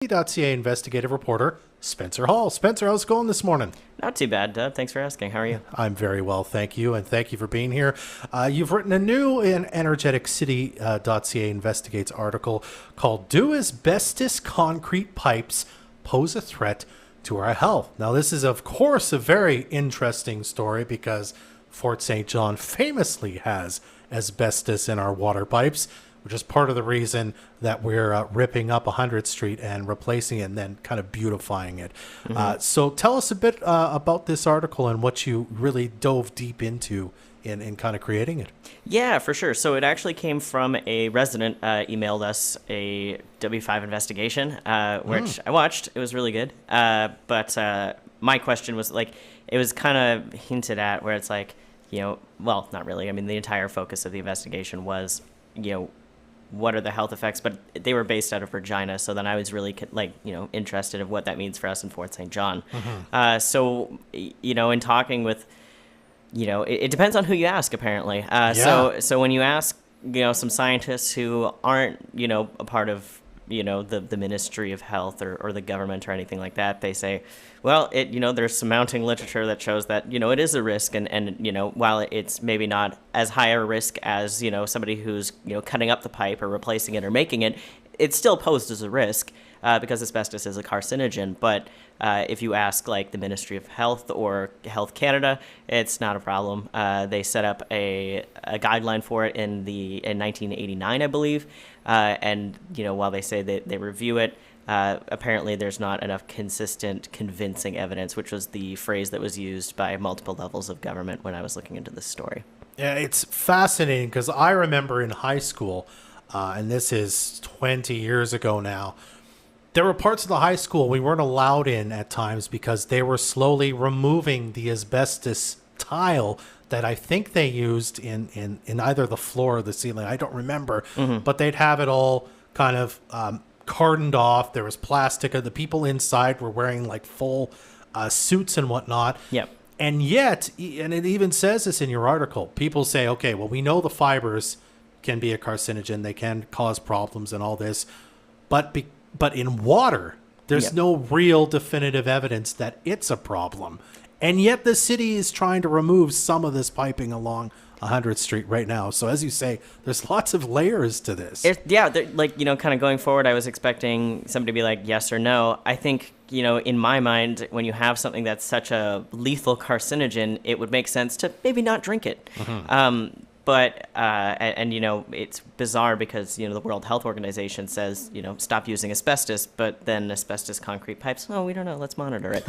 Energeticcity.ca investigative reporter Spencer Hall. Spencer, how's it going this morning? Not too bad, Deb. Thanks for asking. How are you? I'm very well, thank you, and thank you for being here. You've written a new Energeticcity.ca Investigates article called "Do Asbestos Concrete Pipes Pose a Threat to Our Health?" Now, this is, of course, a very interesting story because Fort St. John famously has asbestos in our water pipes, which is part of the reason that we're ripping up 100th Street and replacing it and then kind of beautifying it. So tell us a bit about this article and what you really dove deep into in kind of creating it. Yeah, for sure. So it actually came from a resident emailed us a W5 investigation, which I watched. It was really good. But my question was like, it was kind of hinted at where it's like, well, not really. I mean, the entire focus of the investigation was, what are the health effects? But they were based out of Regina, so then I was really interested in what that means for us in Fort St. John. So in talking with, it depends on who you ask, apparently. So when you ask, some scientists who aren't, a part of, the Ministry of Health or the government or anything like that, they say, well, there's some mounting literature that shows that, it is a risk. And while it's maybe not as high a risk as, somebody who's, cutting up the pipe or replacing it or making it, it's still posed as a risk because asbestos is a carcinogen. But if you ask like the Ministry of Health or Health Canada, it's not a problem. They set up a guideline for it in 1989, I believe. And while they say that they review it, apparently there's not enough consistent, convincing evidence, which was the phrase that was used by multiple levels of government when I was looking into this story. Yeah, it's fascinating because I remember in high school, and this is 20 years ago now, there were parts of the high school we weren't allowed in at times because they were slowly removing the asbestos tile that I think they used in either the floor or the ceiling. I don't remember, but they'd have it all kind of cordoned off. There was plastic. The people inside were wearing like full suits and whatnot. Yep. And yet, and it even says this in your article, people say, okay, well, we know the fibers can be a carcinogen. They can cause problems and all this. But in water, there's no real definitive evidence that it's a problem. And yet the city is trying to remove some of this piping along 100th Street right now. So as you say, there's lots of layers to this. Kind of going forward, I was expecting somebody to be like, yes or no. I think, in my mind, when you have something that's such a lethal carcinogen, it would make sense to maybe not drink it. But it's bizarre because, the World Health Organization says, stop using asbestos, but then asbestos concrete pipes, oh, we don't know, let's monitor it.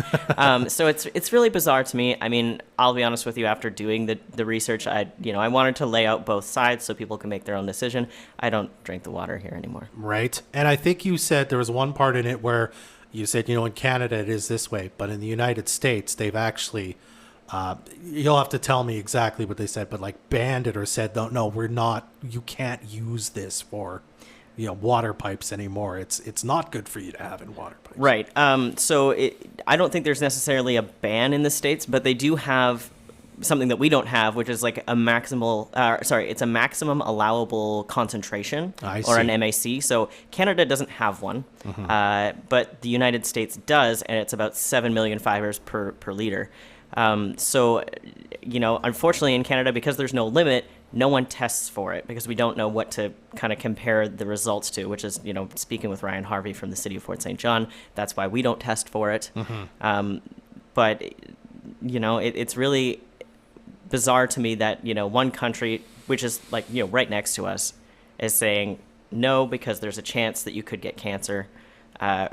So it's really bizarre to me. I mean, I'll be honest with you, after doing the research, I wanted to lay out both sides so people can make their own decision. I don't drink the water here anymore. Right. And I think you said there was one part in it where you said, in Canada it is this way, but in the United States, they've actually... you'll have to tell me exactly what they said, but like banned it or said, no, we're not, you can't use this for, water pipes anymore. It's not good for you to have in water pipes. Right. I don't think there's necessarily a ban in the States, but they do have something that we don't have, which is like it's a maximum allowable concentration or an MAC. So Canada doesn't have one, but the United States does, and it's about 7 million fibers per liter. Unfortunately in Canada, because there's no limit, no one tests for it because we don't know what to kind of compare the results to, which is, speaking with Ryan Harvey from the city of Fort St. John, that's why we don't test for it. But it's really bizarre to me that, one country, which is like, right next to us, is saying no, because there's a chance that you could get cancer.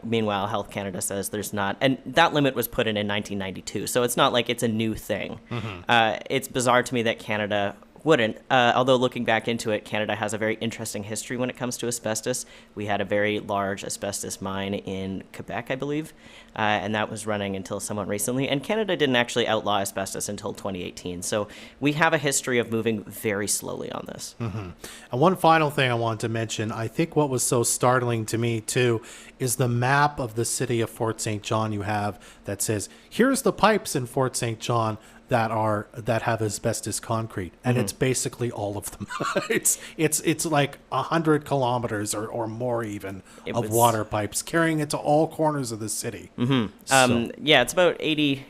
Meanwhile, Health Canada says there's not. And that limit was put in 1992. So it's not like it's a new thing. It's bizarre to me that Canada wouldn't. Although looking back into it, Canada has a very interesting history when it comes to asbestos. We had a very large asbestos mine in Quebec, I believe, and that was running until somewhat recently. And Canada didn't actually outlaw asbestos until 2018. So we have a history of moving very slowly on this. And one final thing I wanted to mention, I think what was so startling to me too is the map of the city of Fort St. John you have that says, here's the pipes in Fort St. John. that have asbestos concrete, and it's basically all of them. it's like 100 kilometers or more even of water pipes carrying it to all corners of the city. Yeah, it's about 80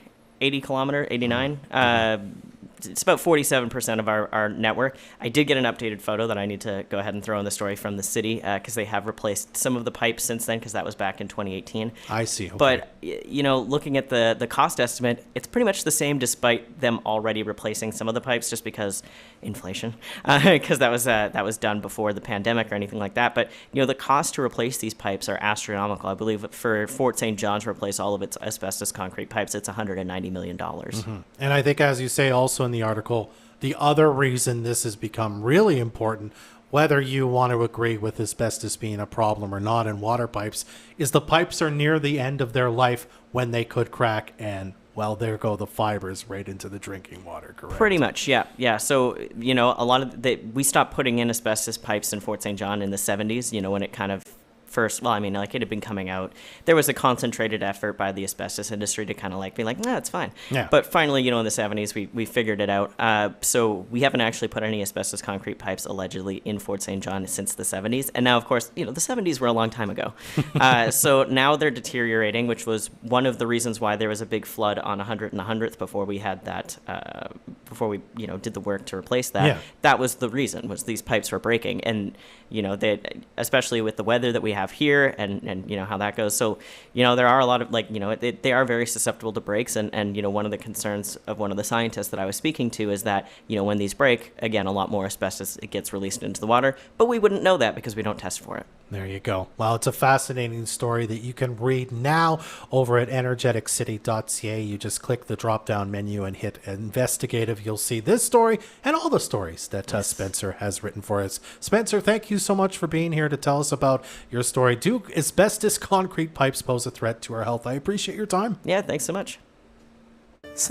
kilometer, 89. It's about 47% of our network. I did get an updated photo that I need to go ahead and throw in the story from the city because they have replaced some of the pipes since then, because that was back in 2018. I see. Okay. But, looking at the cost estimate, it's pretty much the same despite them already replacing some of the pipes, just because inflation, because that was done before the pandemic or anything like that. But, the cost to replace these pipes are astronomical. I believe for Fort St. John to replace all of its asbestos concrete pipes, it's $190 million. And I think, as you say also in the article, the other reason this has become really important, whether you want to agree with asbestos being a problem or not in water pipes, is the pipes are near the end of their life when they could crack, and well, there go the fibers right into the drinking water, correct? Pretty much, yeah. So, a lot of we stopped putting in asbestos pipes in Fort St. John in the 70s, when it kind of first, it had been coming out. There was a concentrated effort by the asbestos industry to kind of be like, nah, it's fine. Yeah. But finally, in the 70s, we figured it out. So we haven't actually put any asbestos concrete pipes allegedly in Fort St. John since the 70s. And now, of course, the 70s were a long time ago. So now they're deteriorating, which was one of the reasons why there was a big flood on 100 and 100th before we had that, before we, did the work to replace that. Yeah. That was the reason, was these pipes were breaking. And, that especially with the weather that we have here and how that goes. So, there are a lot of they are very susceptible to breaks. And one of the concerns of one of the scientists that I was speaking to is that, when these break, again, a lot more asbestos, it gets released into the water, but we wouldn't know that because we don't test for it. There you go. Well, it's a fascinating story that you can read now over at Energeticcity.ca. You just click the drop-down menu and hit Investigative. You'll see this story and all the stories that Spencer has written for us. Spencer, thank you so much for being here to tell us about your story. Do asbestos concrete pipes pose a threat to our health? I appreciate your time. Yeah, thanks so much.